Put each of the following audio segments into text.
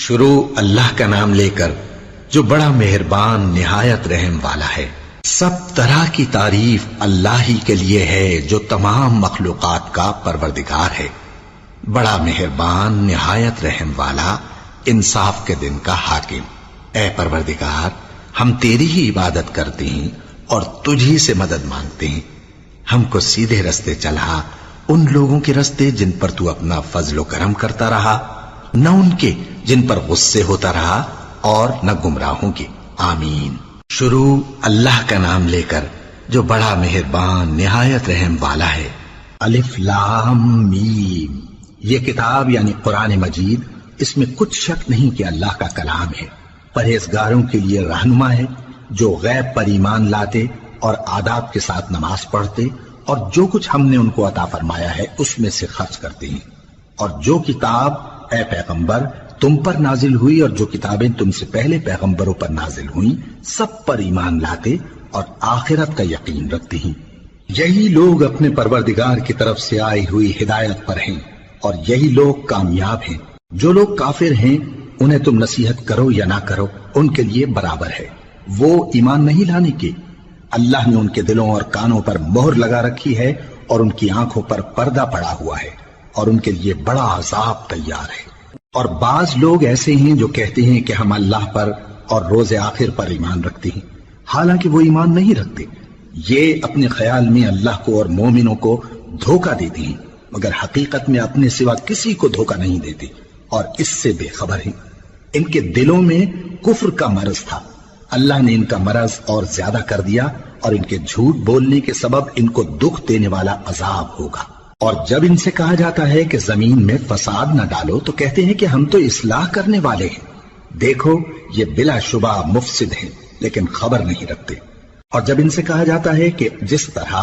شروع اللہ کا نام لے کر جو بڑا مہربان نہایت رحم والا ہے۔ سب طرح کی تعریف اللہ ہی کے لیے ہے جو تمام مخلوقات کا پروردگار ہے، بڑا مہربان نہایت رحم والا، انصاف کے دن کا حاکم۔ اے پروردگار، ہم تیری ہی عبادت کرتے ہیں اور تجھی سے مدد مانگتے ہیں۔ ہم کو سیدھے رستے چلا، ان لوگوں کے رستے جن پر تو اپنا فضل و کرم کرتا رہا، نہ ان کے جن پر غصے ہوتا رہا، اور نہ گمراہوں کے۔ آمین۔ شروع اللہ کا نام لے کر جو بڑا مہربان نہایت رحم والا ہے۔ الف لام میم۔ یہ کتاب یعنی قرآن مجید، اس میں کچھ شک نہیں کہ اللہ کا کلام ہے، پرہیزگاروں کے لیے رہنما ہے، جو غیب پر ایمان لاتے اور آداب کے ساتھ نماز پڑھتے اور جو کچھ ہم نے ان کو عطا فرمایا ہے اس میں سے خرچ کرتے ہیں، اور جو کتاب اے پیغمبر تم پر نازل ہوئی اور جو کتابیں تم سے پہلے پیغمبروں پر نازل ہوئیں سب پر ایمان لاتے اور آخرت کا یقین رکھتے ہیں۔ یہی لوگ اپنے پروردگار کی طرف سے آئی ہوئی ہدایت پر ہیں اور یہی لوگ کامیاب ہیں۔ جو لوگ کافر ہیں انہیں تم نصیحت کرو یا نہ کرو ان کے لیے برابر ہے، وہ ایمان نہیں لانے کے۔ اللہ نے ان کے دلوں اور کانوں پر مہر لگا رکھی ہے اور ان کی آنکھوں پر پردہ پڑا ہوا ہے اور ان کے لیے بڑا عذاب تیار ہے۔ اور بعض لوگ ایسے ہیں جو کہتے ہیں کہ ہم اللہ پر اور روز آخر پر ایمان رکھتے ہیں، حالانکہ وہ ایمان نہیں رکھتے۔ یہ اپنے خیال میں اللہ کو اور مومنوں کو دھوکہ دیتے ہیں، مگر حقیقت میں اپنے سوا کسی کو دھوکہ نہیں دیتے اور اس سے بے خبر ہیں۔ ان کے دلوں میں کفر کا مرض تھا، اللہ نے ان کا مرض اور زیادہ کر دیا اور ان کے جھوٹ بولنے کے سبب ان کو دکھ دینے والا عذاب ہوگا۔ اور جب ان سے کہا جاتا ہے کہ زمین میں فساد نہ ڈالو تو کہتے ہیں کہ ہم تو اصلاح کرنے والے ہیں، دیکھو یہ بلا شبہ مفسد ہیں لیکن خبر نہیں رکھتے۔ اور جب ان سے کہا جاتا ہے کہ جس طرح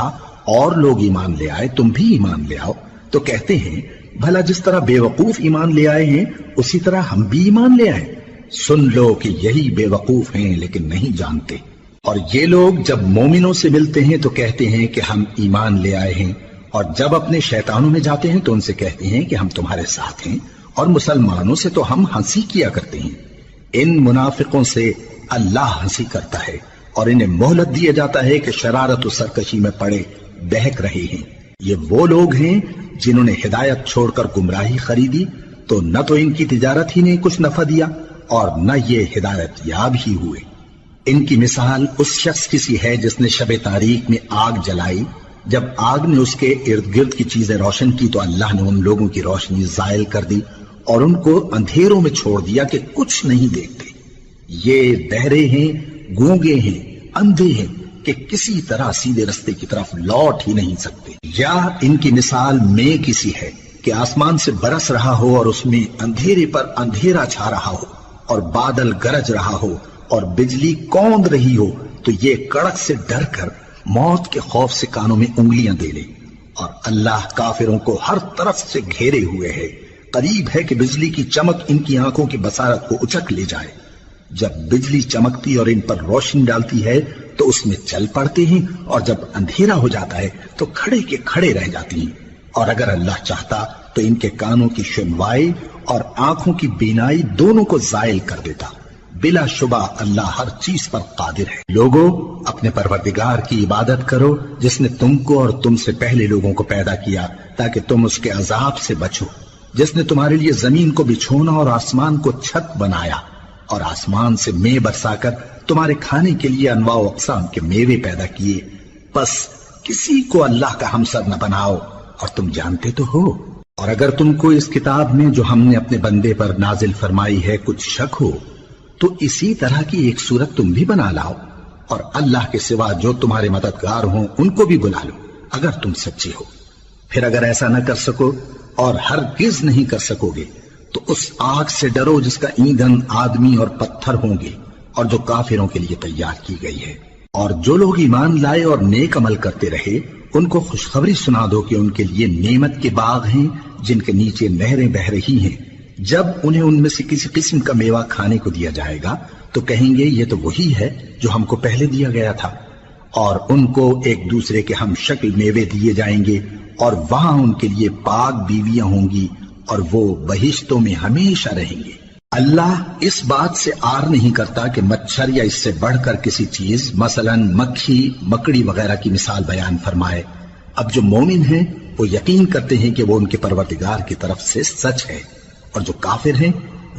اور لوگ ایمان لے آئے تم بھی ایمان لے آؤ تو کہتے ہیں بھلا جس طرح بے وقوف ایمان لے آئے ہیں اسی طرح ہم بھی ایمان لے آئے۔ سن لو کہ یہی بے وقوف ہیں لیکن نہیں جانتے۔ اور یہ لوگ جب مومنوں سے ملتے ہیں تو کہتے ہیں کہ ہم ایمان لے آئے ہیں، اور جب اپنے شیطانوں میں جاتے ہیں تو ان سے کہتے ہیں کہ ہم تمہارے ساتھ ہیں، اور مسلمانوں سے تو ہم ہنسی کیا کرتے ہیں۔ ان منافقوں سے اللہ ہنسی کرتا ہے اور انہیں مہلت دیا جاتا ہے کہ شرارت و سرکشی میں پڑے بہک رہے ہیں۔ یہ وہ لوگ ہیں جنہوں نے ہدایت چھوڑ کر گمراہی خریدی تو نہ تو ان کی تجارت ہی نے کچھ نفع دیا اور نہ یہ ہدایت یاب ہی ہوئے۔ ان کی مثال اس شخص کی سی ہے جس نے شب تاریک میں آگ جلائی، جب آگ نے اس کے ارد گرد کی چیزیں روشن کی تو اللہ نے ان لوگوں کی روشنی زائل کر دی اور ان کو اندھیروں میں چھوڑ دیا کہ کچھ نہیں دیکھتے۔ یہ بہرے ہیں، گونگے ہیں، اندھے ہیں کہ کسی طرح سیدھے رستے کی طرف لوٹ ہی نہیں سکتے۔ یا ان کی مثال میں کسی ہے کہ آسمان سے برس رہا ہو اور اس میں اندھیرے پر اندھیرا چھا رہا ہو اور بادل گرج رہا ہو اور بجلی کوند رہی ہو تو یہ کڑک سے ڈر کر موت کے خوف سے کانوں میں انگلیاں دے لے۔ اور اللہ کافروں کو ہر طرف سے گھیرے ہوئے ہے، قریب ہے کہ بجلی کی چمک ان کی آنکھوں کی بصارت کو اچک لے جائے۔ جب بجلی چمکتی اور ان پر روشنی ڈالتی ہے تو اس میں چل پڑتے ہیں، اور جب اندھیرا ہو جاتا ہے تو کھڑے کے کھڑے رہ جاتی ہیں۔ اور اگر اللہ چاہتا تو ان کے کانوں کی سنوائی اور آنکھوں کی بینائی دونوں کو زائل کر دیتا۔ بلا شبہ اللہ ہر چیز پر قادر ہے۔ لوگوں، اپنے پروردگار کی عبادت کرو جس نے تم کو اور تم سے پہلے لوگوں کو پیدا کیا تاکہ تم اس کے عذاب سے بچو، جس نے تمہارے لیے زمین کو بچھونا اور آسمان کو چھت بنایا اور آسمان سے مے برسا کر تمہارے کھانے کے لیے انواع و اقسام کے میوے پیدا کیے۔ بس کسی کو اللہ کا ہمسر نہ بناؤ، اور تم جانتے تو ہو۔ اور اگر تم کو اس کتاب میں جو ہم نے اپنے بندے پر نازل فرمائی ہے کچھ شک ہو تو اسی طرح کی ایک صورت تم بھی بنا لاؤ، اور اللہ کے سوا جو تمہارے مددگار ہوں ان کو بھی بلا لو اگر تم سچے ہو۔ پھر اگر ایسا نہ کر سکو اور ہرگز نہیں کر سکو گے تو اس آگ سے ڈرو جس کا ایندھن آدمی اور پتھر ہوں گے اور جو کافروں کے لیے تیار کی گئی ہے۔ اور جو لوگ ایمان لائے اور نیک عمل کرتے رہے ان کو خوشخبری سنا دو کہ ان کے لیے نعمت کے باغ ہیں جن کے نیچے نہریں بہ رہی ہیں۔ جب انہیں ان میں سے کسی قسم کا میوہ کھانے کو دیا جائے گا تو کہیں گے یہ تو وہی ہے جو ہم کو پہلے دیا گیا تھا، اور ان کو ایک دوسرے کے ہم شکل میوے دیے جائیں گے اور وہاں ان کے لیے پاک بیویاں ہوں گی اور وہ بہشتوں میں ہمیشہ رہیں گے۔ اللہ اس بات سے آر نہیں کرتا کہ مچھر یا اس سے بڑھ کر کسی چیز مثلا مکھی مکڑی وغیرہ کی مثال بیان فرمائے۔ اب جو مومن ہیں وہ یقین کرتے ہیں کہ وہ ان کے پروردگار کی طرف سے سچ ہے، اور جو کافر ہیں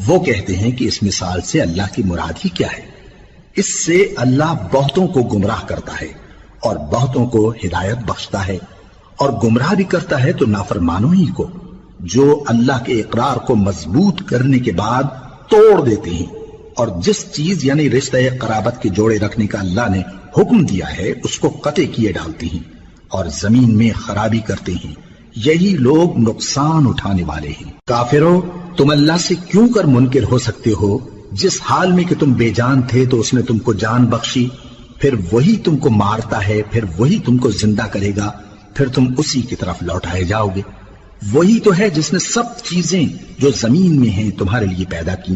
وہ کہتے ہیں کہ اس مثال سے اللہ کی مراد ہی کیا ہے۔ اس سے اللہ بہتوں کو گمراہ کرتا ہے اور بہتوں کو ہدایت بخشتا ہے، اور گمراہ بھی کرتا ہے تو نافرمانوں ہی کو، جو اللہ کے اقرار کو مضبوط کرنے کے بعد توڑ دیتے ہیں، اور جس چیز یعنی رشتہ قرابت کے جوڑے رکھنے کا اللہ نے حکم دیا ہے اس کو قطع کیے ڈالتے ہیں اور زمین میں خرابی کرتے ہیں۔ یہی لوگ نقصان اٹھانے والے ہیں۔ کافروں، تم اللہ سے کیوں کر منکر ہو سکتے ہو؟ جس حال میں کہ تم بے جان تھے تو اس نے تم کو جان بخشی، پھر وہی تم کو مارتا ہے، پھر وہی تم کو زندہ کرے گا، پھر تم اسی کی طرف لوٹائے جاؤ گے۔ وہی تو ہے جس نے سب چیزیں جو زمین میں ہیں تمہارے لیے پیدا کی،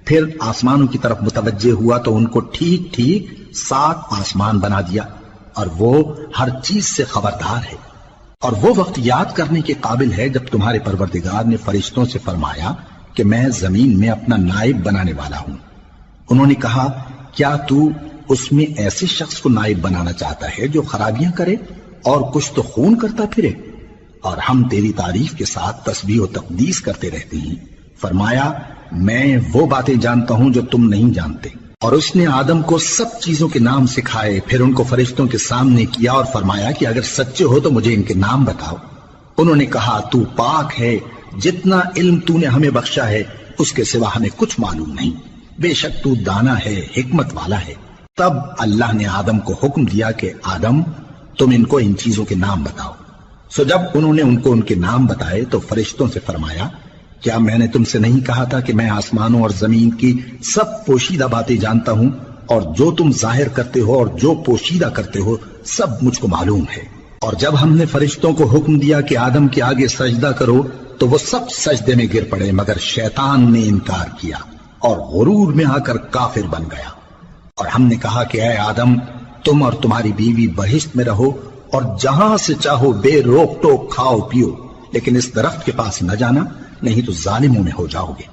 پھر آسمانوں کی طرف متوجہ ہوا تو ان کو ٹھیک ٹھیک 7 آسمان بنا دیا، اور وہ ہر چیز سے خبردار ہے۔ اور وہ وقت یاد کرنے کے قابل ہے جب تمہارے پروردگار نے فرشتوں سے فرمایا کہ میں زمین میں اپنا نائب بنانے والا ہوں۔ انہوں نے کہا، کیا تو اس میں ایسے شخص کو نائب بنانا چاہتا ہے جو خرابیاں کرے اور کچھ تو خون کرتا پھرے؟ اور ہم تیری تعریف کے ساتھ تسبیح و تقدیس کرتے رہتے ہیں۔ فرمایا، میں وہ باتیں جانتا ہوں جو تم نہیں جانتے۔ اور اس نے آدم کو سب چیزوں کے نام سکھائے، پھر ان کو فرشتوں کے سامنے کیا اور فرمایا کہ اگر سچے ہو تو مجھے ان کے نام بتاؤ۔ انہوں نے کہا، تو پاک ہے، جتنا علم تو نے ہمیں بخشا ہے اس کے سوا ہمیں کچھ معلوم نہیں، بے شک تو دانا ہے، حکمت والا ہے۔ تب اللہ نے آدم کو حکم دیا کہ آدم، تم ان کو ان چیزوں کے نام بتاؤ۔ سو جب انہوں نے ان کو ان کے نام بتائے تو فرشتوں سے فرمایا، کیا میں نے تم سے نہیں کہا تھا کہ میں آسمانوں اور زمین کی سب پوشیدہ باتیں جانتا ہوں، اور جو تم ظاہر کرتے ہو اور جو پوشیدہ کرتے ہو سب مجھ کو معلوم ہے۔ اور جب ہم نے فرشتوں کو حکم دیا کہ آدم کے آگے سجدہ کرو تو وہ سب سجدے میں گر پڑے، مگر شیطان نے انکار کیا اور غرور میں آ کر کافر بن گیا۔ اور ہم نے کہا کہ اے آدم، تم اور تمہاری بیوی بہشت میں رہو اور جہاں سے چاہو بے روک ٹوک کھاؤ پیو، لیکن اس درخت کے پاس نہ جانا، نہیں تو ظالموں میں ہو جاؤ گے۔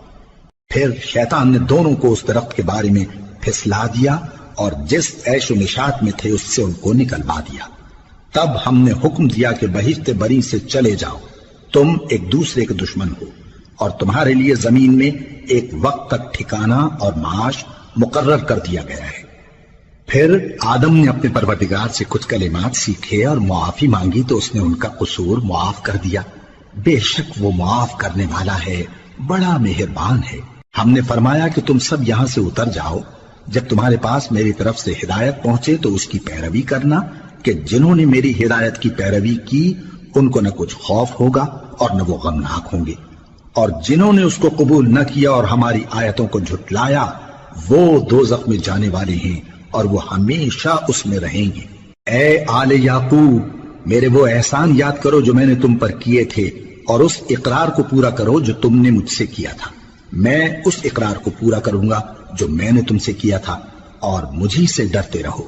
پھر شیطان نے دونوں کو اس درخت کے بارے میں پھسلا دیا اور جس عیش و نشاط میں تھے اس سے ان کو نکلوا دیا۔ تب ہم نے حکم دیا کہ بہشت بری سے چلے جاؤ، تم ایک دوسرے کے دشمن ہو، اور تمہارے لیے زمین میں ایک وقت تک ٹھکانہ اور معاش مقرر کر دیا گیا ہے۔ پھر آدم نے اپنے پروردگار سے کچھ کلمات سیکھے اور معافی مانگی تو اس نے ان کا قصور معاف کر دیا۔ بے شک وہ معاف کرنے والا ہے، بڑا مہربان ہے۔ ہم نے فرمایا کہ تم سب یہاں سے اتر جاؤ، جب تمہارے پاس میری طرف سے ہدایت پہنچے تو اس کی پیروی کرنا، کہ جنہوں نے میری ہدایت کی پیروی کی ان کو نہ کچھ خوف ہوگا اور نہ وہ غمناک ہوں گے، اور جنہوں نے اس کو قبول نہ کیا اور ہماری آیتوں کو جھٹلایا وہ دوزخ میں جانے والے ہیں اور وہ ہمیشہ اس میں رہیں گے۔ اے آل یعقوب، میرے وہ احسان یاد کرو جو میں نے تم پر کیے تھے، اور اس اقرار کو پورا کرو جو تم نے مجھ سے کیا تھا۔ میں اس اقرار کو پورا کروں گا جو میں نے تم سے کیا تھا، اور مجھی سے ڈرتے رہو۔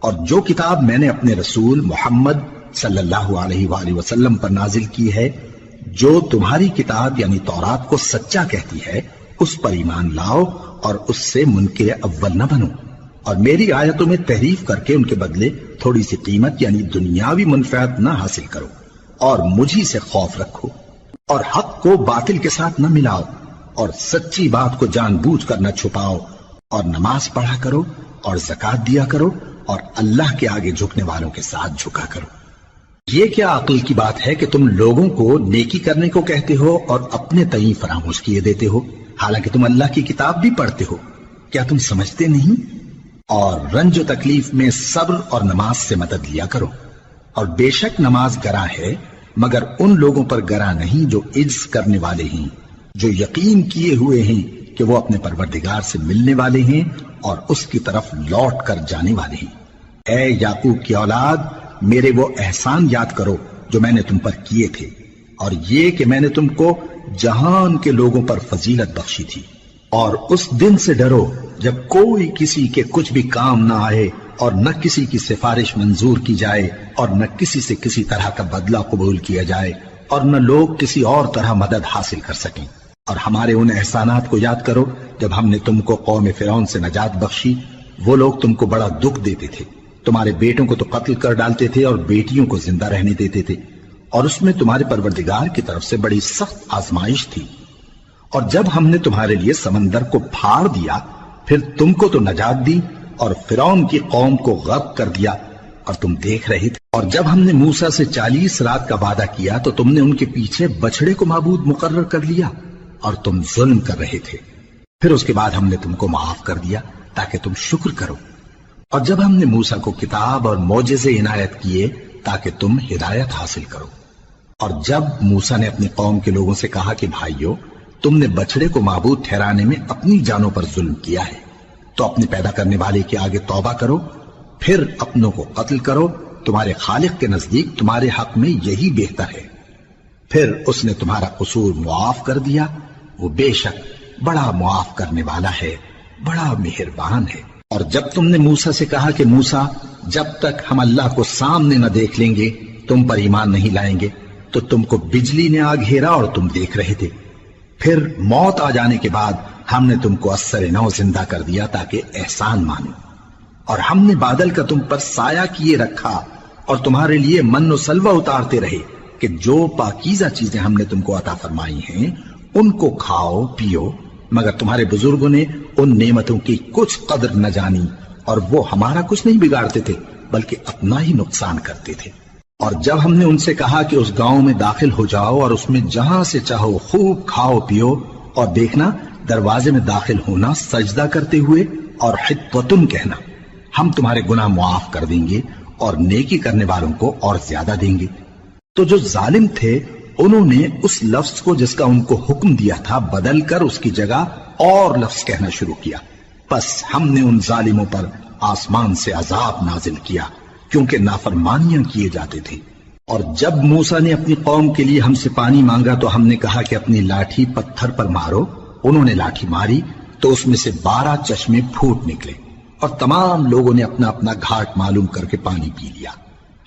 اور جو کتاب میں نے اپنے رسول محمد صلی اللہ علیہ وآلہ وسلم پر نازل کی ہے، جو تمہاری کتاب یعنی تورات کو سچا کہتی ہے، اس پر ایمان لاؤ اور اس سے منکر اول نہ بنو، اور میری آیتوں میں تحریف کر کے ان کے بدلے تھوڑی سی قیمت یعنی دنیاوی منفعت نہ حاصل کرو، اور مجھی سے خوف رکھو، اور حق کو باطل کے ساتھ نہ ملاؤ، اور سچی بات کو جان بوجھ کر نہ چھپاؤ، اور نماز پڑھا کرو اور زکوٰۃ دیا کرو، اور اللہ کے آگے جھکنے والوں کے ساتھ جھکا کرو۔ یہ کیا عقل کی بات ہے کہ تم لوگوں کو نیکی کرنے کو کہتے ہو اور اپنے تئیں فراموش کیے دیتے ہو، حالانکہ تم اللہ کی کتاب بھی پڑھتے ہو؟ کیا تم سمجھتے نہیں؟ اور رنج و تکلیف میں صبر اور نماز سے مدد لیا کرو، اور بے شک نماز گراں ہے، مگر ان لوگوں پر گراں نہیں جو عجز کرنے والے ہیں، جو یقین کیے ہوئے ہیں کہ وہ اپنے پروردگار سے ملنے والے ہیں اور اس کی طرف لوٹ کر جانے والے ہیں۔ اے یعقوب کی اولاد، میرے وہ احسان یاد کرو جو میں نے تم پر کیے تھے، اور یہ کہ میں نے تم کو جہان کے لوگوں پر فضیلت بخشی تھی۔ اور اس دن سے ڈرو جب کوئی کسی کے کچھ بھی کام نہ آئے، اور نہ کسی کی سفارش منظور کی جائے، اور نہ کسی سے کسی طرح کا بدلہ قبول کیا جائے، اور نہ لوگ کسی اور طرح مدد حاصل کر سکیں۔ اور ہمارے ان احسانات کو یاد کرو جب ہم نے تم کو قوم فرعون سے نجات بخشی، وہ لوگ تم کو بڑا دکھ دیتے تھے، تمہارے بیٹوں کو تو قتل کر ڈالتے تھے اور بیٹیوں کو زندہ رہنے دیتے تھے، اور اس میں تمہارے پروردگار کی طرف سے بڑی سخت آزمائش تھی۔ اور جب ہم نے تمہارے لیے سمندر کو پھاڑ دیا، پھر تم کو تو نجات دی اور فرعون کی قوم کو غرق کر دیا، اور تم دیکھ رہے تھے۔ اور جب ہم نے موسیٰ سے 40 رات کا وعدہ کیا تو تم نے ان کے پیچھے بچڑے کو معبود مقرر کر لیا اور تم ظلم کر رہے تھے۔ پھر اس کے بعد ہم نے تم کو معاف کر دیا تاکہ تم شکر کرو۔ اور جب ہم نے موسیٰ کو کتاب اور معجزے عنایت کیے تاکہ تم ہدایت حاصل کرو۔ اور جب موسیٰ نے اپنی قوم کے لوگوں سے کہا کہ بھائیو، تم نے بچڑے کو معبود ٹھہرانے میں اپنی جانوں پر ظلم کیا ہے، تو اپنے پیدا کرنے والے کے آگے توبہ کرو، پھر اپنوں کو قتل کرو، تمہارے خالق کے نزدیک تمہارے حق میں یہی بہتر ہے۔ پھر اس نے تمہارا قصور معاف کر دیا، وہ بے شک بڑا معاف کرنے والا ہے، بڑا مہربان ہے۔ اور جب تم نے موسیٰ سے کہا کہ موسیٰ، جب تک ہم اللہ کو سامنے نہ دیکھ لیں گے تم پر ایمان نہیں لائیں گے، تو تم کو بجلی نے آ گھیرا اور تم دیکھ رہے تھے۔ پھر موت آ جانے کے بعد ہم نے تم کو اثر نو زندہ کر دیا تاکہ احسان مانو۔ اور ہم نے بادل کا تم پر سایہ کیے رکھا اور تمہارے لیے من و سلوہ اتارتے رہے کہ جو پاکیزہ چیزیں ہم نے تم کو عطا فرمائی ہیں ان کو کھاؤ پیو، مگر تمہارے بزرگوں نے ان نعمتوں کی کچھ قدر نہ جانی، اور وہ ہمارا کچھ نہیں بگاڑتے تھے بلکہ اپنا ہی نقصان کرتے تھے۔ اور جب ہم نے ان سے کہا کہ اس گاؤں میں داخل ہو جاؤ اور اس میں جہاں سے چاہو خوب کھاؤ پیو، اور دیکھنا دروازے میں داخل ہونا سجدہ کرتے ہوئے اور حطوتن کہنا، ہم تمہارے گناہ معاف کر دیں گے اور نیکی کرنے والوں کو اور زیادہ دیں گے، تو جو ظالم تھے انہوں نے اس لفظ کو جس کا ان کو حکم دیا تھا بدل کر اس کی جگہ اور لفظ کہنا شروع کیا، پس ہم نے ان ظالموں پر آسمان سے عذاب نازل کیا کیونکہ نافرمانیاں کیے جاتے تھے۔ اور جب موسیٰ نے اپنی قوم کے لیے ہم سے پانی مانگا تو ہم نے کہا کہ اپنی لاٹھی پتھر پر مارو، انہوں نے لاٹھی ماری تو اس میں سے 12 چشمے پھوٹ نکلے، اور تمام لوگوں نے اپنا اپنا گھاٹ معلوم کر کے پانی پی لیا۔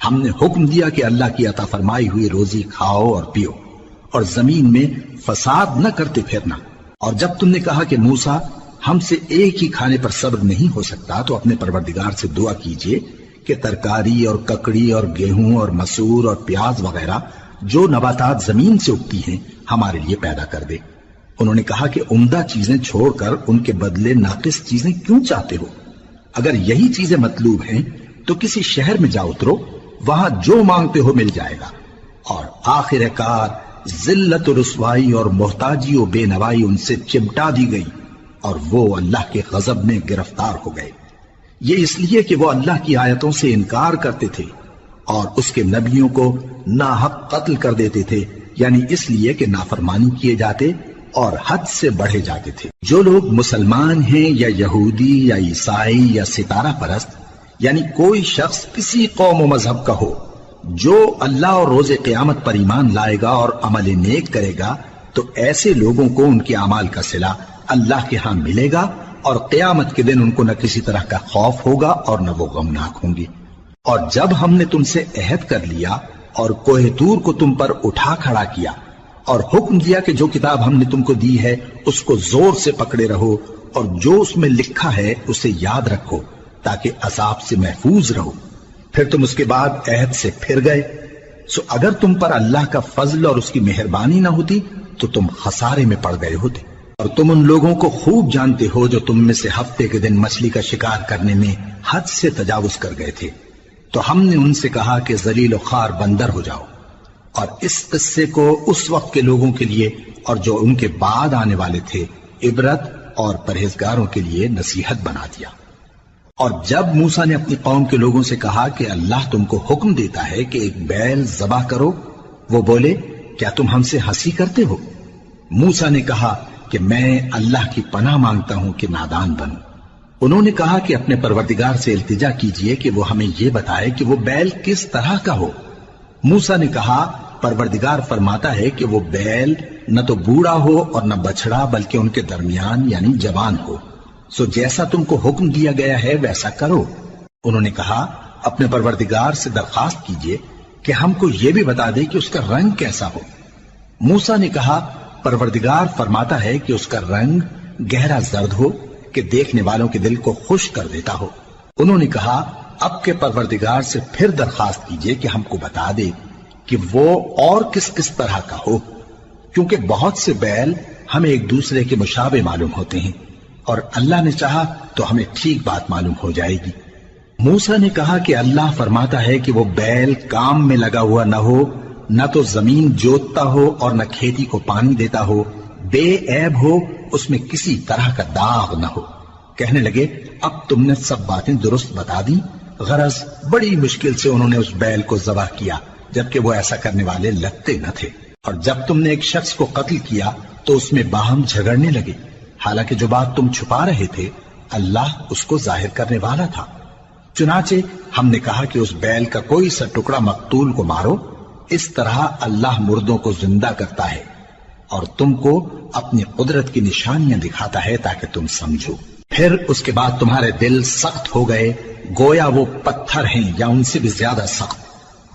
ہم نے حکم دیا کہ اللہ کی عطا فرمائی ہوئی روزی کھاؤ اور پیو، اور زمین میں فساد نہ کرتے پھرنا۔ اور جب تم نے کہا کہ موسیٰ، ہم سے ایک ہی کھانے پر صبر نہیں ہو سکتا، تو اپنے پروردگار سے دعا کیجئے کہ ترکاری اور ککڑی اور گیہوں اور مسور اور پیاز وغیرہ جو نباتات زمین سے اگتی ہیں ہمارے لیے پیدا کر دے۔ انہوں نے کہا کہ عمدہ چیزیں چھوڑ کر ان کے بدلے ناقص چیزیں کیوں چاہتے ہو؟ اگر یہی چیزیں مطلوب ہیں تو کسی شہر میں جا اترو، وہاں جو مانگتے ہو مل جائے گا۔ اور آخر کار ذلت و رسوائی اور محتاجی و بے نوائی ان سے چمٹا دی گئی، اور وہ اللہ کے غضب میں گرفتار ہو گئے۔ یہ اس لیے کہ وہ اللہ کی آیتوں سے انکار کرتے تھے اور اس کے نبیوں کو ناحق قتل کر دیتے تھے، یعنی اس لیے کہ نافرمانی کیے جاتے اور حد سے بڑھے جاتے تھے۔ جو لوگ مسلمان ہیں یا یہودی یا عیسائی یا ستارہ پرست، یعنی کوئی شخص کسی قوم و مذہب کا ہو، جو اللہ اور روز قیامت پر ایمان لائے گا اور عمل نیک کرے گا، تو ایسے لوگوں کو ان کے اعمال کا صلہ اللہ کے ہاں ملے گا، اور قیامت کے دن ان کو نہ کسی طرح کا خوف ہوگا اور نہ وہ غمناک ہوں گے۔ اور جب ہم نے تم سے عہد کر لیا اور کوہ طور کو تم پر اٹھا کھڑا کیا اور حکم دیا کہ جو کتاب ہم نے تم کو دی ہے اس کو زور سے پکڑے رہو، اور جو اس میں لکھا ہے اسے یاد رکھو تاکہ عذاب سے محفوظ رہو، پھر تم اس کے بعد عہد سے پھر گئے، سو اگر تم پر اللہ کا فضل اور اس کی مہربانی نہ ہوتی تو تم خسارے میں پڑ گئے ہوتے۔ اور تم ان لوگوں کو خوب جانتے ہو جو تم میں سے ہفتے کے دن مچھلی کا شکار کرنے میں حد سے تجاوز کر گئے تھے، تو ہم نے ان سے کہا کہ ذلیل و خوار بندر ہو جاؤ، اور اس قصے کو اس وقت کے لوگوں کے لیے اور جو ان کے بعد آنے والے تھے عبرت اور پرہیزگاروں کے لیے نصیحت بنا دیا۔ اور جب موسیٰ نے اپنی قوم کے لوگوں سے کہا کہ اللہ تم کو حکم دیتا ہے کہ ایک بیل ذبح کرو، وہ بولے کیا تم ہم سے ہنسی کرتے ہو؟ موسیٰ نے کہا کہ میں اللہ کی پناہ مانگتا ہوں کہ نادان بنوں۔ انہوں نے کہا کہ اپنے پروردگار سے التجا کیجئے کہ وہ ہمیں یہ بتائے کہ وہ بیل کس طرح کا ہو۔ موسیٰ نے کہا پروردگار فرماتا ہے کہ وہ بیل نہ تو بوڑھا ہو اور نہ بچڑا بلکہ ان کے درمیان یعنی جوان ہو، سو جیسا تم کو حکم دیا گیا ہے ویسا کرو۔ انہوں نے کہا اپنے پروردگار سے درخواست کیجئے کہ ہم کو یہ بھی بتا دے کہ اس کا رنگ کیسا ہو۔ موسیٰ نے کہا پروردگار فرماتا ہے کہ اس کا رنگ گہرا زرد ہو کہ دیکھنے والوں کے دل کو خوش کر دیتا ہو۔ انہوں نے کہا اب کے پروردگار سے پھر درخواست کیجئے کہ ہم کو بتا دے کہ وہ اور کس کس طرح کا ہو، کیونکہ بہت سے بیل ہمیں ایک دوسرے کے مشابہ معلوم ہوتے ہیں، اور اللہ نے چاہا تو ہمیں ٹھیک بات معلوم ہو جائے گی۔ موسیٰ نے کہا کہ اللہ فرماتا ہے کہ وہ بیل کام میں لگا ہوا نہ ہو، نہ تو زمین جوتتا ہو اور نہ کھیتی کو پانی دیتا ہو، بے عیب ہو، اس میں کسی طرح کا داغ نہ ہو۔ کہنے لگے اب تم نے سب باتیں درست بتا دی۔ غرض بڑی مشکل سے انہوں نے اس بیل کو ذبح کیا، جبکہ وہ ایسا کرنے والے لگتے نہ تھے۔ اور جب تم نے ایک شخص کو قتل کیا تو اس میں باہم جھگڑنے لگے، حالانکہ جو بات تم چھپا رہے تھے اللہ اس کو ظاہر کرنے والا تھا۔ چنانچہ ہم نے کہا کہ اس بیل کا کوئی سا ٹکڑا مقتول کو مارو، اس طرح اللہ مردوں کو زندہ کرتا ہے اور تم کو اپنی قدرت کی نشانیاں دکھاتا ہے تاکہ تم سمجھو۔ پھر اس کے بعد تمہارے دل سخت ہو گئے، گویا وہ پتھر ہیں یا ان سے بھی زیادہ سخت۔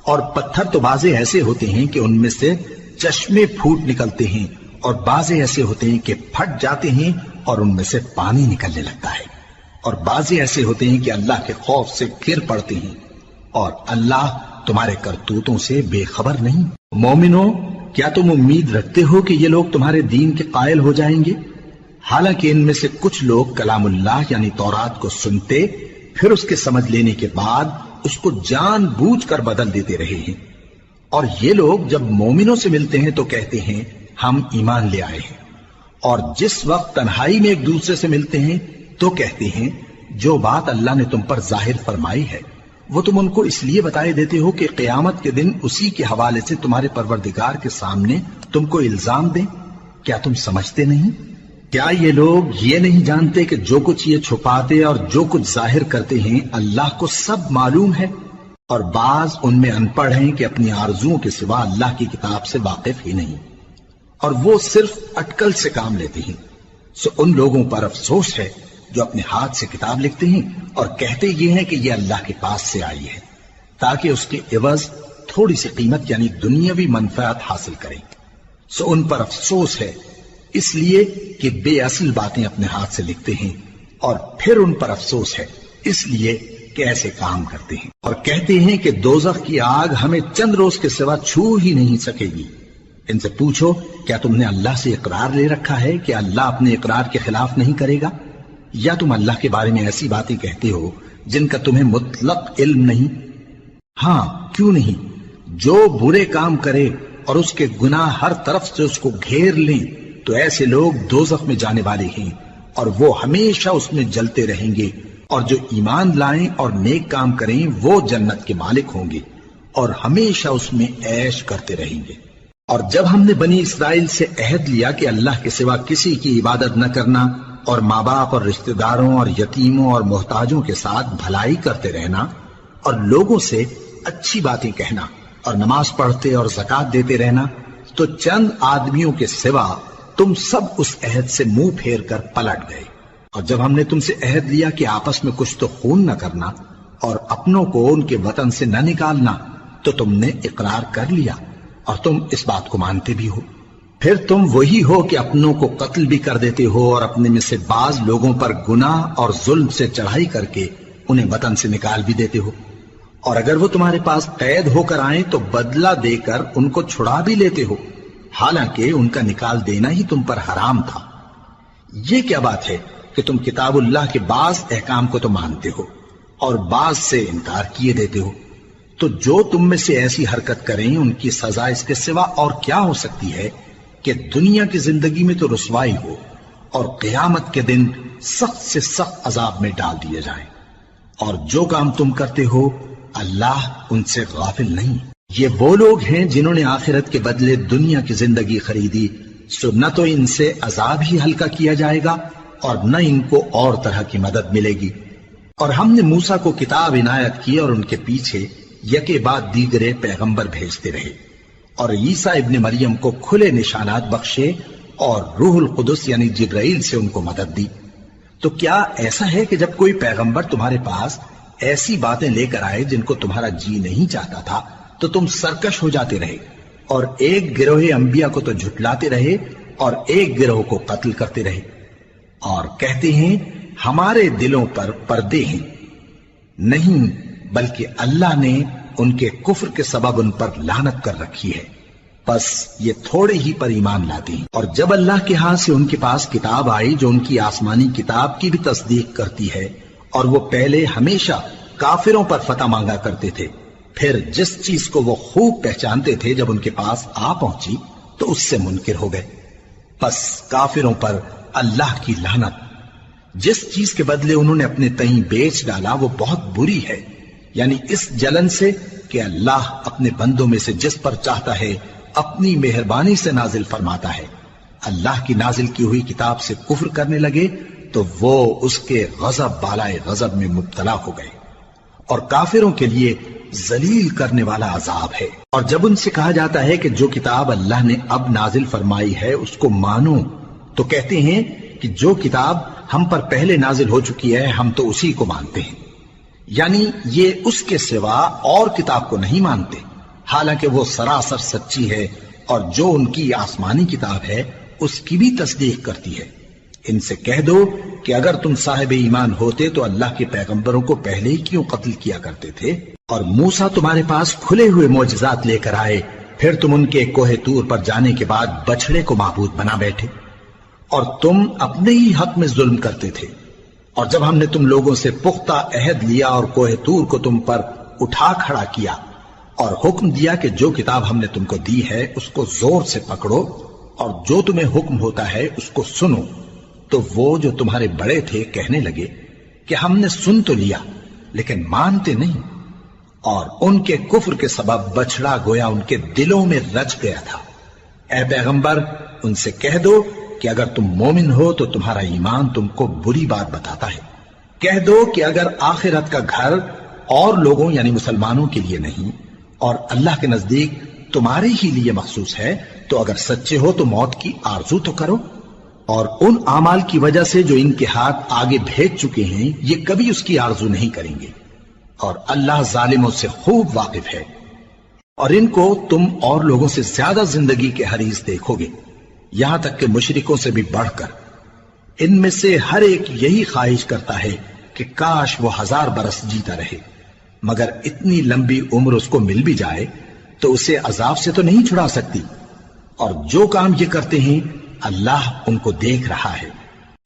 اور پتھر تو بعضے ایسے ہوتے ہیں کہ ان میں سے چشمے پھوٹ نکلتے ہیں، اور بعضے ایسے ہوتے ہیں کہ پھٹ جاتے ہیں اور ان میں سے پانی نکلنے لگتا ہے، اور بعضے ایسے ہوتے ہیں کہ اللہ کے خوف سے گر پڑتے ہیں، اور اللہ تمہارے کرتوتوں سے بے خبر نہیں۔ مومنو، کیا تم امید رکھتے ہو کہ یہ لوگ تمہارے دین کے قائل ہو جائیں گے؟ حالانکہ ان میں سے کچھ لوگ کلام اللہ یعنی تورات کو سنتے، پھر اس کے سمجھ لینے کے بعد اس کو جان بوجھ کر بدل دیتے رہے ہیں، اور یہ لوگ جب مومنوں سے ملتے ہیں تو کہتے ہیں ہم ایمان لے آئے ہیں، اور جس وقت تنہائی میں ایک دوسرے سے ملتے ہیں تو کہتے ہیں جو بات اللہ نے تم پر ظاہر فرمائی ہے وہ تم ان کو اس لیے بتائے دیتے ہو کہ قیامت کے دن اسی کے حوالے سے تمہارے پروردگار کے سامنے تم کو الزام دیں۔ کیا تم سمجھتے نہیں؟ کیا یہ لوگ یہ نہیں جانتے کہ جو کچھ یہ چھپاتے اور جو کچھ ظاہر کرتے ہیں اللہ کو سب معلوم ہے؟ اور بعض ان میں ان پڑھ ہیں کہ اپنی آرزوؤں کے سوا اللہ کی کتاب سے واقف ہی نہیں، اور وہ صرف اٹکل سے کام لیتے ہیں۔ سو ان لوگوں پر افسوس ہے جو اپنے ہاتھ سے کتاب لکھتے ہیں اور کہتے یہ ہیں کہ یہ اللہ کے پاس سے آئی ہے، تاکہ اس کے عوض تھوڑی سی قیمت یعنی دنیاوی منفعت حاصل کریں۔ سو ان پر افسوس ہے اس لیے کہ بے اصل باتیں اپنے ہاتھ سے لکھتے ہیں، اور پھر ان پر افسوس ہے اس لیے کہ ایسے کام کرتے ہیں، اور کہتے ہیں کہ دوزخ کی آگ ہمیں چند روز کے سوا چھو ہی نہیں سکے گی۔ ان سے پوچھو کیا تم نے اللہ سے اقرار لے رکھا ہے کہ اللہ اپنے اقرار کے خلاف نہیں کرے گا، یا تم اللہ کے بارے میں ایسی باتیں کہتے ہو جن کا تمہیں مطلق علم نہیں؟ ہاں کیوں نہیں، جو برے کام کرے اور اس کے گناہ ہر طرف سے اس کو گھیر لیں تو ایسے لوگ دوزخ میں جانے والے ہیں، اور وہ ہمیشہ اس میں جلتے رہیں گے، اور جو ایمان لائیں اور نیک کام کریں وہ جنت کے مالک ہوں گے اور ہمیشہ اس میں عیش کرتے رہیں گے۔ اور جب ہم نے بنی اسرائیل سے عہد لیا کہ اللہ کے سوا کسی کی عبادت نہ کرنا، اور ماں باپ اور رشتہ داروں اور یتیموں اور محتاجوں کے ساتھ بھلائی کرتے رہنا، اور لوگوں سے اچھی باتیں کہنا، اور نماز پڑھتے اور زکوٰۃ دیتے رہنا، تو چند آدمیوں کے سوا تم سب اس عہد سے منہ پھیر کر پلٹ گئے۔ اور جب ہم نے تم سے عہد لیا کہ آپس میں کچھ تو خون نہ کرنا اور اپنوں کو ان کے وطن سے نہ نکالنا، تو تم نے اقرار کر لیا اور تم اس بات کو مانتے بھی ہو۔ پھر تم وہی ہو کہ اپنوں کو قتل بھی کر دیتے ہو، اور اپنے میں سے بعض لوگوں پر گناہ اور ظلم سے چڑھائی کر کے انہیں وطن سے نکال بھی دیتے ہو، اور اگر وہ تمہارے پاس قید ہو کر آئیں تو بدلہ دے کر ان کو چھڑا بھی لیتے ہو، حالانکہ ان کا نکال دینا ہی تم پر حرام تھا۔ یہ کیا بات ہے کہ تم کتاب اللہ کے بعض احکام کو تو مانتے ہو اور بعض سے انکار کیے دیتے ہو؟ تو جو تم میں سے ایسی حرکت کریں ان کی سزا اس کے سوا اور کیا ہو سکتی ہے کہ دنیا کی زندگی میں تو رسوائی ہو اور قیامت کے دن سخت سے سخت عذاب میں ڈال دیے جائیں۔ اور جو کام تم کرتے ہو اللہ ان سے غافل نہیں۔ یہ وہ لوگ ہیں جنہوں نے آخرت کے بدلے دنیا کی زندگی خریدی، سو نہ تو ان سے عذاب ہی ہلکا کیا جائے گا اور نہ ان کو اور طرح کی مدد ملے گی۔ اور ہم نے موسیٰ کو کتاب عنایت کی اور ان کے پیچھے یکے بعد دیگرے پیغمبر بھیجتے رہے، اور عیسیٰ ابن مریم کو کھلے نشانات بخشے اور روح القدس یعنی جبرائیل سے ان کو مدد دی۔ تو کیا ایسا ہے کہ جب کوئی پیغمبر تمہارے پاس ایسی باتیں لے کر آئے جن کو تمہارا جی نہیں چاہتا تھا تو تم سرکش ہو جاتے رہے، اور ایک گروہ انبیاء کو تو جھٹلاتے رہے اور ایک گروہ کو قتل کرتے رہے؟ اور کہتے ہیں ہمارے دلوں پر پردے ہیں، نہیں بلکہ اللہ نے ان کے کفر کے سبب ان پر لعنت کر رکھی ہے، بس یہ تھوڑے ہی پر ایمان لاتے ہیں۔ اور جب اللہ کے ہاں سے ان کے پاس کتاب آئی جو ان کی آسمانی کتاب کی بھی تصدیق کرتی ہے، اور وہ پہلے ہمیشہ کافروں پر فتح مانگا کرتے تھے، پھر جس چیز کو وہ خوب پہچانتے تھے جب ان کے پاس آ پہنچی تو اس سے منکر ہو گئے، بس کافروں پر اللہ کی لعنت۔ جس چیز کے بدلے انہوں نے اپنے تئیں بیچ ڈالا وہ بہت بری ہے، یعنی اس جلن سے کہ اللہ اپنے بندوں میں سے جس پر چاہتا ہے اپنی مہربانی سے نازل فرماتا ہے۔ اللہ کی نازل کی ہوئی کتاب سے کفر کرنے لگے تو وہ اس کے غضب بالائے غضب میں مبتلا ہو گئے، اور کافروں کے لیے ذلیل کرنے والا عذاب ہے۔ اور جب ان سے کہا جاتا ہے کہ جو کتاب اللہ نے اب نازل فرمائی ہے اس کو مانو، تو کہتے ہیں کہ جو کتاب ہم پر پہلے نازل ہو چکی ہے ہم تو اسی کو مانتے ہیں، یعنی یہ اس کے سوا اور کتاب کو نہیں مانتے، حالانکہ وہ سراسر سچی ہے اور جو ان کی آسمانی کتاب ہے اس کی بھی تصدیق کرتی ہے۔ ان سے کہہ دو کہ اگر تم صاحب ایمان ہوتے تو اللہ کے پیغمبروں کو پہلے ہی کیوں قتل کیا کرتے تھے؟ اور موسیٰ تمہارے پاس کھلے ہوئے معجزات لے کر آئے، پھر تم ان کے کوہ طور پر جانے کے بعد بچڑے کو معبود بنا بیٹھے، اور تم اپنے ہی حق میں ظلم کرتے تھے۔ اور جب ہم نے تم لوگوں سے پختہ عہد لیا اور کوہ طور کو تم پر اٹھا کھڑا کیا اور حکم دیا کہ جو کتاب ہم نے تم کو دی ہے اس کو زور سے پکڑو اور جو تمہیں حکم ہوتا ہے اس کو سنو، تو وہ جو تمہارے بڑے تھے کہنے لگے کہ ہم نے سن تو لیا لیکن مانتے نہیں، اور ان کے کفر کے سبب بچڑا گویا ان کے دلوں میں رچ گیا تھا۔ اے پیغمبر ان سے کہہ دو کہ اگر تم مومن ہو تو تمہارا ایمان تم کو بری بات بتاتا ہے۔ کہہ دو کہ اگر آخرت کا گھر اور لوگوں یعنی مسلمانوں کے لیے نہیں اور اللہ کے نزدیک تمہارے ہی لیے مخصوص ہے تو اگر سچے ہو تو موت کی آرزو تو کرو، اور ان اعمال کی وجہ سے جو ان کے ہاتھ آگے بھیج چکے ہیں یہ کبھی اس کی آرزو نہیں کریں گے، اور اللہ ظالموں سے خوب واقف ہے۔ اور ان کو تم اور لوگوں سے زیادہ زندگی کے حریص دیکھو گے، یہاں تک کہ مشرکوں سے بھی بڑھ کر۔ ان میں سے ہر ایک یہی خواہش کرتا ہے کہ کاش وہ 1000 برس جیتا رہے، مگر اتنی لمبی عمر اس کو مل بھی جائے تو اسے عذاب سے تو نہیں چھڑا سکتی، اور جو کام یہ کرتے ہیں اللہ ان کو دیکھ رہا ہے۔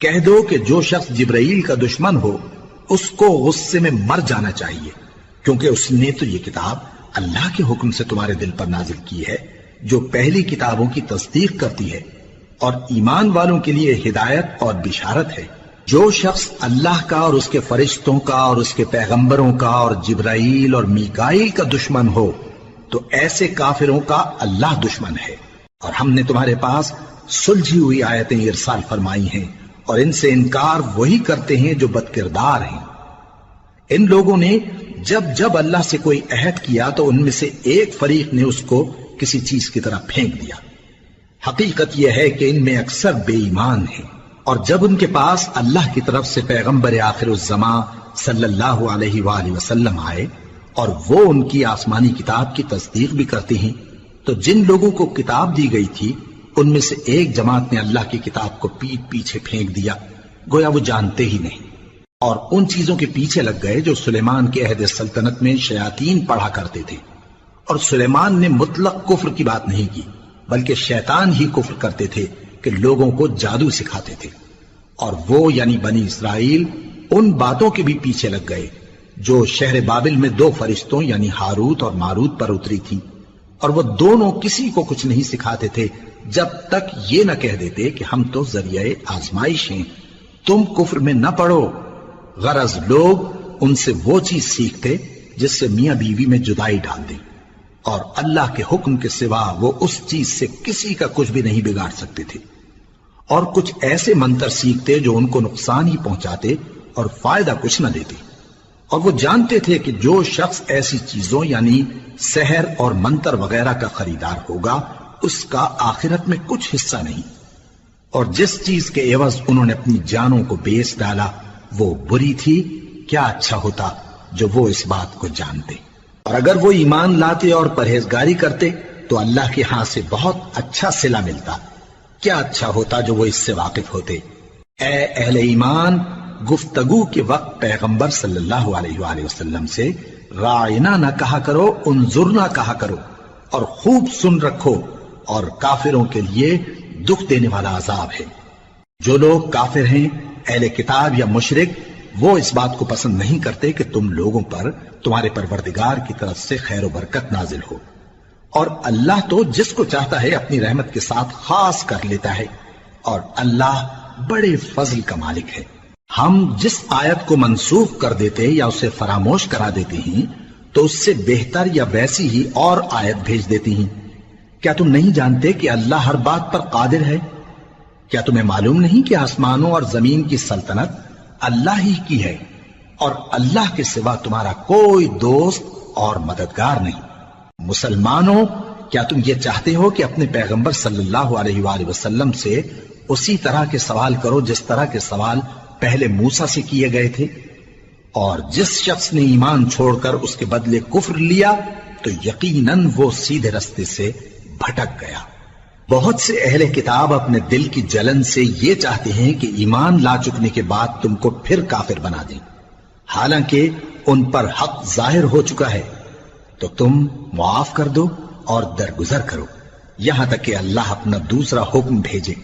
کہہ دو کہ جو شخص جبرائیل کا دشمن ہو اس کو غصے میں مر جانا چاہیے، کیونکہ اس نے تو یہ کتاب اللہ کے حکم سے تمہارے دل پر نازل کی ہے جو پہلی کتابوں کی تصدیق کرتی ہے، اور ایمان والوں کے لیے ہدایت اور بشارت ہے۔ جو شخص اللہ کا اور اس کے فرشتوں کا اور اس کے پیغمبروں کا اور جبرائیل اور میکائیل کا دشمن ہو تو ایسے کافروں کا اللہ دشمن ہے۔ اور ہم نے تمہارے پاس سلجھی ہوئی آیتیں ارسال فرمائی ہیں، اور ان سے انکار وہی کرتے ہیں جو بد کردار ہیں۔ ان لوگوں نے جب جب اللہ سے کوئی عہد کیا تو ان میں سے ایک فریق نے اس کو کسی چیز کی طرح پھینک دیا۔ حقیقت یہ ہے کہ ان میں اکثر بے ایمان ہیں، اور جب ان کے پاس اللہ کی طرف سے پیغمبر آخر الزماں صلی اللہ علیہ وآلہ وسلم آئے اور وہ ان کی آسمانی کتاب کی تصدیق بھی کرتے ہیں، تو جن لوگوں کو کتاب دی گئی تھی ان میں سے ایک جماعت نے اللہ کی کتاب کو پیٹ پیچھے پھینک دیا، گویا وہ جانتے ہی نہیں، اور ان چیزوں کے پیچھے لگ گئے جو سلیمان کے عہد سلطنت میں شیاطین پڑھا کرتے تھے۔ اور سلیمان نے مطلق کفر کی بات نہیں کی، بلکہ شیطان ہی کفر کرتے تھے کہ لوگوں کو جادو سکھاتے تھے، اور وہ یعنی بنی اسرائیل ان باتوں کے بھی پیچھے لگ گئے جو شہر بابل میں 2 فرشتوں یعنی ہاروت اور ماروت پر اتری تھی، اور وہ دونوں کسی کو کچھ نہیں سکھاتے تھے جب تک یہ نہ کہہ دیتے کہ ہم تو ذریعہ آزمائش ہیں، تم کفر میں نہ پڑو۔ غرض لوگ ان سے وہ چیز سیکھتے جس سے میاں بیوی میں جدائی ڈال دیں، اور اللہ کے حکم کے سوا وہ اس چیز سے کسی کا کچھ بھی نہیں بگاڑ سکتے تھے، اور کچھ ایسے منتر سیکھتے جو ان کو نقصان ہی پہنچاتے اور فائدہ کچھ نہ دیتے، اور وہ جانتے تھے کہ جو شخص ایسی چیزوں یعنی سحر اور منتر وغیرہ کا خریدار ہوگا اس کا آخرت میں کچھ حصہ نہیں، اور جس چیز کے عوض انہوں نے اپنی جانوں کو بیچ ڈالا وہ بری تھی۔ کیا اچھا ہوتا جو وہ اس بات کو جانتے، اور اگر وہ ایمان لاتے اور پرہیزگاری کرتے تو اللہ کے ہاں سے بہت اچھا صلہ ملتا۔ کیا اچھا ہوتا جو وہ اس سے واقف ہوتے۔ اے اہل ایمان، گفتگو کے وقت پیغمبر صلی اللہ علیہ وآلہ وسلم سے رائنا نہ کہا کرو، انظرنا کہا کرو، اور خوب سن رکھو، اور کافروں کے لیے دکھ دینے والا عذاب ہے۔ جو لوگ کافر ہیں، اہل کتاب یا مشرک، وہ اس بات کو پسند نہیں کرتے کہ تم لوگوں پر تمہارے پروردگار کی طرف سے خیر و برکت نازل ہو، اور اللہ تو جس کو چاہتا ہے اپنی رحمت کے ساتھ خاص کر لیتا ہے، اور اللہ بڑے فضل کا مالک ہے۔ ہم جس آیت کو منسوخ کر دیتے یا اسے فراموش کرا دیتے ہیں تو اس سے بہتر یا ویسی ہی اور آیت بھیج دیتی ہیں۔ کیا تم نہیں جانتے کہ اللہ ہر بات پر قادر ہے؟ کیا تمہیں معلوم نہیں کہ آسمانوں اور زمین کی سلطنت اللہ ہی کی ہے، اور اللہ کے سوا تمہارا کوئی دوست اور مددگار نہیں؟ مسلمانوں، کیا تم یہ چاہتے ہو کہ اپنے پیغمبر صلی اللہ علیہ وآلہ وسلم سے اسی طرح کے سوال کرو جس طرح کے سوال پہلے موسیٰ سے کیے گئے تھے؟ اور جس شخص نے ایمان چھوڑ کر اس کے بدلے کفر لیا تو یقیناً وہ سیدھے رستے سے بھٹک گیا۔ بہت سے اہل کتاب اپنے دل کی جلن سے یہ چاہتے ہیں کہ ایمان لا چکنے کے بعد تم کو پھر کافر بنا دیں، حالانکہ ان پر حق ظاہر ہو چکا ہے۔ تو تم معاف کر دو اور درگزر کرو یہاں تک کہ اللہ اپنا دوسرا حکم بھیجے۔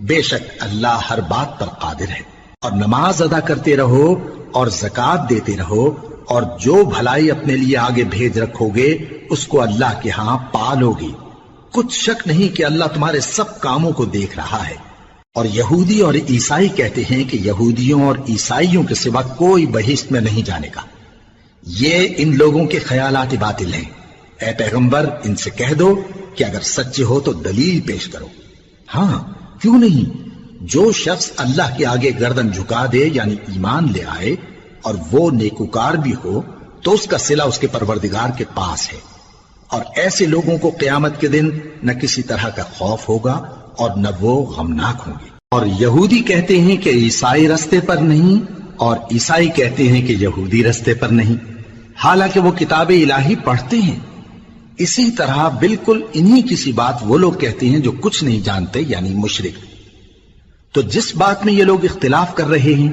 بے شک اللہ ہر بات پر قادر ہے۔ اور نماز ادا کرتے رہو اور زکوٰۃ دیتے رہو، اور جو بھلائی اپنے لیے آگے بھیج رکھو گے اس کو اللہ کے ہاں پالو گے۔ کچھ شک نہیں کہ اللہ تمہارے سب کاموں کو دیکھ رہا ہے۔ اور یہودی اور عیسائی کہتے ہیں کہ یہودیوں اور عیسائیوں کے سوا کوئی بہشت میں نہیں جانے کا۔ یہ ان لوگوں کے خیالات باطل ہیں۔ اے پیغمبر، ان سے کہہ دو کہ اگر سچے ہو تو دلیل پیش کرو۔ ہاں، کیوں نہیں؟ جو شخص اللہ کے آگے گردن جھکا دے، یعنی ایمان لے آئے، اور وہ نیکوکار بھی ہو، تو اس کا صلہ اس کے پروردگار کے پاس ہے۔ اور ایسے لوگوں کو قیامت کے دن نہ کسی طرح کا خوف ہوگا اور نہ وہ غمناک ہوں گے۔ اور یہودی کہتے ہیں کہ عیسائی رستے پر نہیں، اور عیسائی کہتے ہیں کہ یہودی رستے پر نہیں، حالانکہ وہ کتاب الہی پڑھتے ہیں۔ اسی طرح بالکل انہی کسی بات وہ لوگ کہتے ہیں جو کچھ نہیں جانتے، یعنی مشرک۔ تو جس بات میں یہ لوگ اختلاف کر رہے ہیں،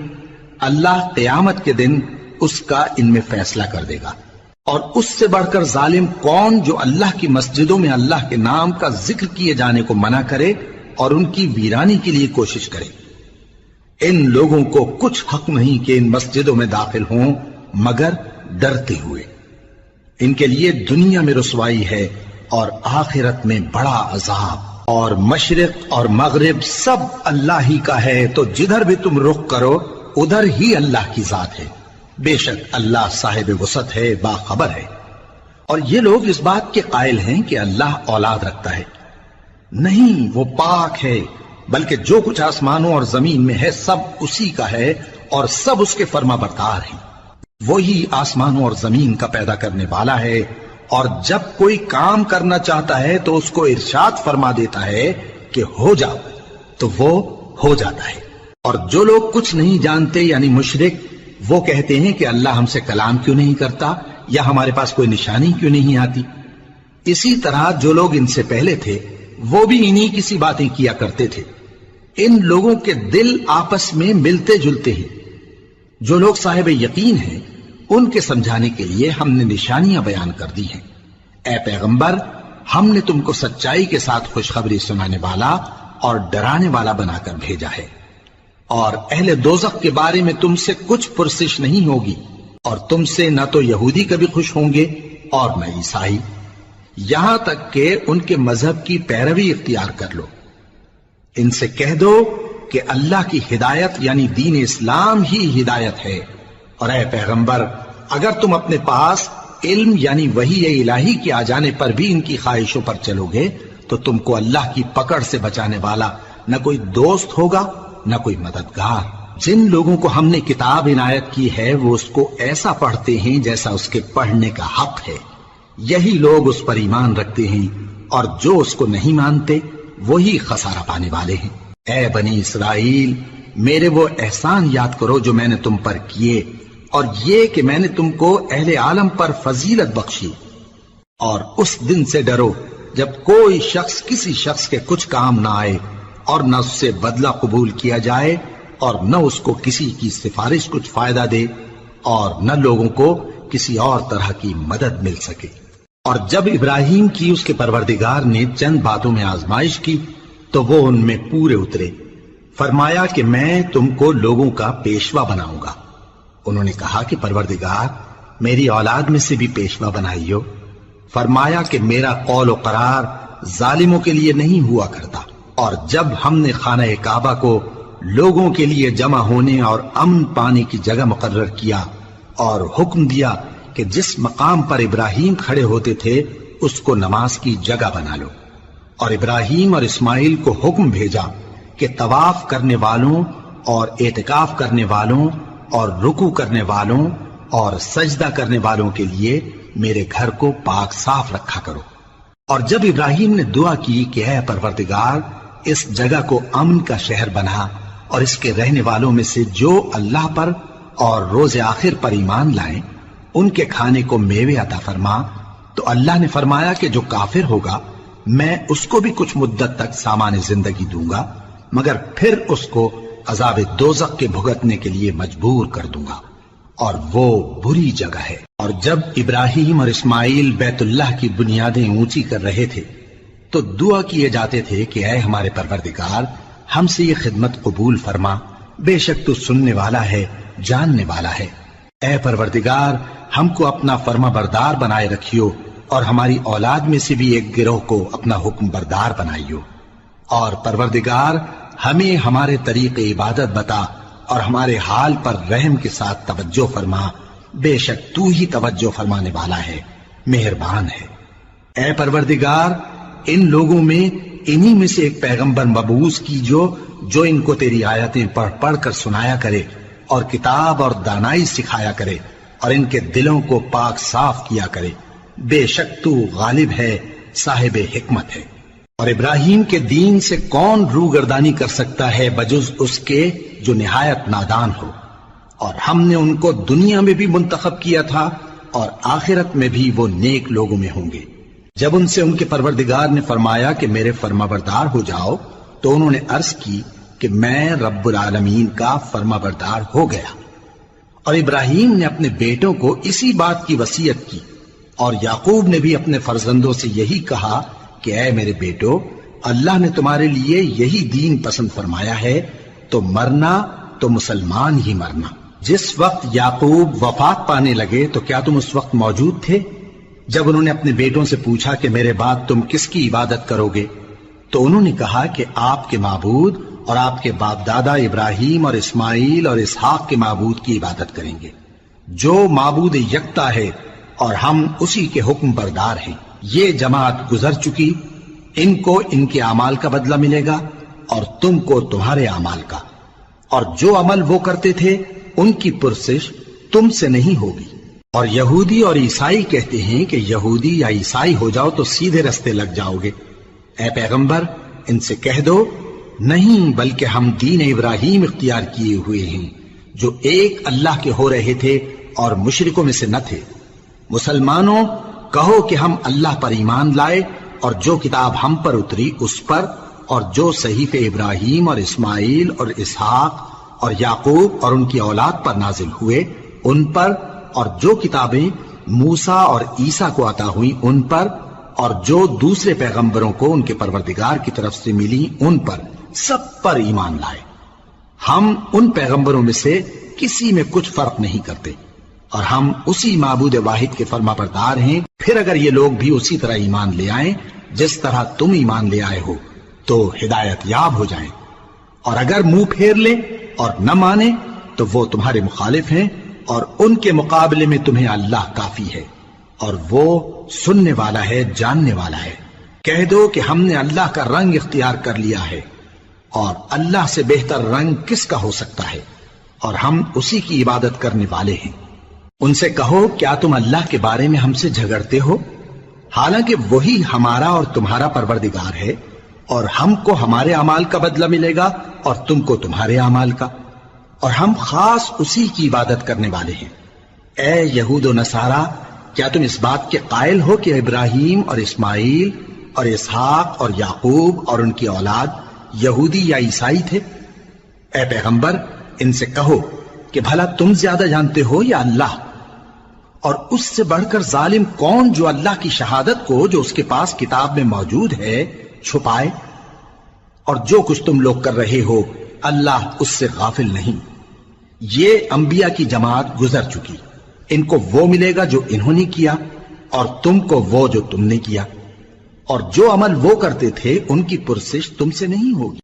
اللہ قیامت کے دن اس کا ان میں فیصلہ کر دے گا۔ اور اس سے بڑھ کر ظالم کون جو اللہ کی مسجدوں میں اللہ کے نام کا ذکر کیے جانے کو منع کرے اور ان کی ویرانی کے لیے کوشش کرے۔ ان لوگوں کو کچھ حق نہیں کہ ان مسجدوں میں داخل ہوں مگر ڈرتے ہوئے۔ ان کے لیے دنیا میں رسوائی ہے اور آخرت میں بڑا عذاب۔ اور مشرق اور مغرب سب اللہ ہی کا ہے، تو جدھر بھی تم رخ کرو ادھر ہی اللہ کی ذات ہے۔ بے شک اللہ صاحب وسعت ہے، باخبر ہے۔ اور یہ لوگ اس بات کے قائل ہیں کہ اللہ اولاد رکھتا ہے۔ نہیں، وہ پاک ہے، بلکہ جو کچھ آسمانوں اور زمین میں ہے سب اسی کا ہے، اور سب اس کے فرما بردار ہیں۔ وہی آسمانوں اور زمین کا پیدا کرنے والا ہے، اور جب کوئی کام کرنا چاہتا ہے تو اس کو ارشاد فرما دیتا ہے کہ ہو جاؤ، تو وہ ہو جاتا ہے۔ اور جو لوگ کچھ نہیں جانتے، یعنی مشرک، وہ کہتے ہیں کہ اللہ ہم سے کلام کیوں نہیں کرتا، یا ہمارے پاس کوئی نشانی کیوں نہیں آتی۔ اسی طرح جو لوگ ان سے پہلے تھے وہ بھی انہی کسی باتیں کیا کرتے تھے۔ ان لوگوں کے دل آپس میں ملتے جلتے ہیں۔ جو لوگ صاحب یقین ہیں ان کے سمجھانے کے لیے ہم نے نشانیاں بیان کر دی ہیں۔ اے پیغمبر، ہم نے تم کو سچائی کے ساتھ خوشخبری سنانے والا اور ڈرانے والا بنا کر بھیجا ہے۔ اور اہل دوزخ کے بارے میں تم سے کچھ پرسش نہیں ہوگی، اور تم سے نہ تو یہودی کبھی خوش ہوں گے اور نہ عیسائی، یہاں تک کہ ان کے مذہب کی پیروی اختیار کر لو۔ ان سے کہہ دو کہ اللہ کی ہدایت یعنی دین اسلام ہی ہدایت ہے۔ اور اے پیغمبر، اگر تم اپنے پاس علم یعنی وحی الہی کے آ جانے پر بھی ان کی خواہشوں پر چلو گے تو تم کو اللہ کی پکڑ سے بچانے والا نہ کوئی دوست ہوگا نہ کوئی مددگار۔ جن لوگوں کو ہم نے کتاب عنایت کی ہے وہ اس کو ایسا پڑھتے ہیں جیسا اس کے پڑھنے کا حق ہے، یہی لوگ اس پر ایمان رکھتے ہیں، اور جو اس کو نہیں مانتے وہی خسارہ پانے والے ہیں۔ اے بنی اسرائیل، میرے وہ احسان یاد کرو جو میں نے تم پر کیے، اور یہ کہ میں نے تم کو اہل عالم پر فضیلت بخشی۔ اور اس دن سے ڈرو جب کوئی شخص کسی شخص کے کچھ کام نہ آئے اور نہ اس سے بدلہ قبول کیا جائے، اور نہ اس کو کسی کی سفارش کچھ فائدہ دے اور نہ لوگوں کو کسی اور طرح کی مدد مل سکے۔ اور جب ابراہیم کی اس کے پروردگار نے چند باتوں میں آزمائش کی تو وہ ان میں پورے اترے۔ فرمایا کہ میں تم کو لوگوں کا پیشوا بناؤں گا۔ انہوں نے کہا کہ پروردگار میری اولاد میں سے بھی پیشوا بنائیو۔ فرمایا کہ میرا قول و قرار ظالموں کے لیے نہیں ہوا کرتا۔ اور جب ہم نے خانہ کعبہ کو لوگوں کے لیے جمع ہونے اور امن پانے کی جگہ مقرر کیا اور حکم دیا کہ جس مقام پر ابراہیم کھڑے ہوتے تھے اس کو نماز کی جگہ بنا لو، اور ابراہیم اور اسماعیل کو حکم بھیجا کہ طواف کرنے والوں اور اعتکاف کرنے والوں اور رکوع کرنے والوں اور سجدہ کرنے والوں کے لیے میرے گھر کو پاک صاف رکھا کرو۔ اور جب ابراہیم نے دعا کی کہ اے پروردگار اس جگہ کو امن کا شہر بنا اور اس کے رہنے والوں میں سے جو اللہ پر اور روز آخر پر ایمان لائیں ان کے کھانے کو میوے عطا فرما، تو اللہ نے فرمایا کہ جو کافر ہوگا میں اس کو بھی کچھ مدت تک سامان زندگی دوں گا، مگر پھر اس کو عذاب دوزخ کے بھگتنے کے لیے مجبور کر دوں گا، اور وہ بری جگہ ہے۔ اور جب ابراہیم اور اسماعیل بیت اللہ کی بنیادیں اونچی کر رہے تھے تو دعا کیے جاتے تھے کہ اے ہمارے پروردگار ہم سے یہ خدمت قبول فرما، بے شک تو سننے والا ہے، جاننے والا ہے۔ اے پروردگار ہم کو اپنا فرما بردار بنائے رکھیو اور ہماری اولاد میں سے بھی ایک گروہ کو اپنا حکم بردار بنائیو، اور پروردگار ہمیں ہمارے طریق عبادت بتا اور ہمارے حال پر رحم کے ساتھ توجہ فرما، بے شک تو ہی توجہ فرمانے والا ہے، مہربان ہے۔ اے پروردگار ان لوگوں میں انہی میں سے ایک پیغمبر مبعوث کی جو ان کو تیری آیتیں پڑھ پڑھ کر سنایا کرے اور کتاب اور دانائی سکھایا کرے اور ان کے دلوں کو پاک صاف کیا کرے، بے شک تو غالب ہے، صاحب حکمت ہے۔ اور ابراہیم کے دین سے کون روگردانی کر سکتا ہے بجز اس کے جو نہایت نادان ہو، اور ہم نے ان کو دنیا میں بھی منتخب کیا تھا اور آخرت میں بھی وہ نیک لوگوں میں ہوں گے۔ جب ان سے ان کے پروردگار نے فرمایا کہ میرے فرما بردار ہو جاؤ تو انہوں نے عرض کی کہ میں رب العالمین کا فرما بردار ہو گیا۔ اور ابراہیم نے اپنے بیٹوں کو اسی بات کی وصیت کی، اور یعقوب نے بھی اپنے فرزندوں سے یہی کہا کہ اے میرے بیٹو، اللہ نے تمہارے لیے یہی دین پسند فرمایا ہے، تو مرنا تو مسلمان ہی مرنا۔ جس وقت یعقوب وفات پانے لگے تو کیا تم اس وقت موجود تھے جب انہوں نے اپنے بیٹوں سے پوچھا کہ میرے بعد تم کس کی عبادت کرو گے؟ تو انہوں نے کہا کہ آپ کے معبود اور آپ کے باپ دادا ابراہیم اور اسماعیل اور اسحاق کے معبود کی عبادت کریں گے، جو معبود یکتا ہے اور ہم اسی کے حکم بردار ہیں۔ یہ جماعت گزر چکی، ان کو ان کے اعمال کا بدلہ ملے گا اور تم کو تمہارے اعمال کا، اور جو عمل وہ کرتے تھے ان کی پرسش تم سے نہیں ہوگی۔ اور یہودی اور عیسائی کہتے ہیں کہ یہودی یا عیسائی ہو جاؤ تو سیدھے رستے لگ جاؤ گے۔ اے پیغمبر ان سے کہہ دو نہیں، بلکہ ہم دین ابراہیم اختیار کیے ہوئے ہیں جو ایک اللہ کے ہو رہے تھے اور مشرکوں میں سے نہ تھے۔ مسلمانوں کہو کہ ہم اللہ پر ایمان لائے اور جو کتاب ہم پر اتری اس پر، اور جو صحیفے ابراہیم اور اسماعیل اور اسحاق اور یعقوب اور ان کی اولاد پر نازل ہوئے ان پر، اور جو کتابیں موسیٰ اور عیسیٰ کو عطا ہوئیں ان پر، اور جو دوسرے پیغمبروں کو ان کے پروردگار کی طرف سے ملی ان پر، سب پر ایمان لائے۔ ہم ان پیغمبروں میں سے کسی میں کچھ فرق نہیں کرتے، اور ہم اسی معبود واحد کے فرما بردار ہیں۔ پھر اگر یہ لوگ بھی اسی طرح ایمان لے آئیں جس طرح تم ایمان لے آئے ہو تو ہدایت یاب ہو جائیں، اور اگر منہ پھیر لیں اور نہ مانے تو وہ تمہارے مخالف ہیں، اور ان کے مقابلے میں تمہیں اللہ کافی ہے، اور وہ سننے والا ہے، جاننے والا ہے۔ کہہ دو کہ ہم نے اللہ کا رنگ اختیار کر لیا ہے، اور اللہ سے بہتر رنگ کس کا ہو سکتا ہے، اور ہم اسی کی عبادت کرنے والے ہیں۔ ان سے کہو کیا تم اللہ کے بارے میں ہم سے جھگڑتے ہو، حالانکہ وہی ہمارا اور تمہارا پروردگار ہے، اور ہم کو ہمارے اعمال کا بدلہ ملے گا اور تم کو تمہارے اعمال کا، اور ہم خاص اسی کی عبادت کرنے والے ہیں۔ اے یہود و نصارا، کیا تم اس بات کے قائل ہو کہ ابراہیم اور اسماعیل اور اسحاق اور یعقوب اور ان کی اولاد یہودی یا عیسائی تھے؟ اے پیغمبر ان سے کہو کہ بھلا تم زیادہ جانتے ہو یا اللہ؟ اور اس سے بڑھ کر ظالم کون جو اللہ کی شہادت کو جو اس کے پاس کتاب میں موجود ہے چھپائے؟ اور جو کچھ تم لوگ کر رہے ہو اللہ اس سے غافل نہیں۔ یہ انبیاء کی جماعت گزر چکی، ان کو وہ ملے گا جو انہوں نے کیا، اور تم کو وہ جو تم نے کیا، اور جو عمل وہ کرتے تھے ان کی پرسش تم سے نہیں ہوگی۔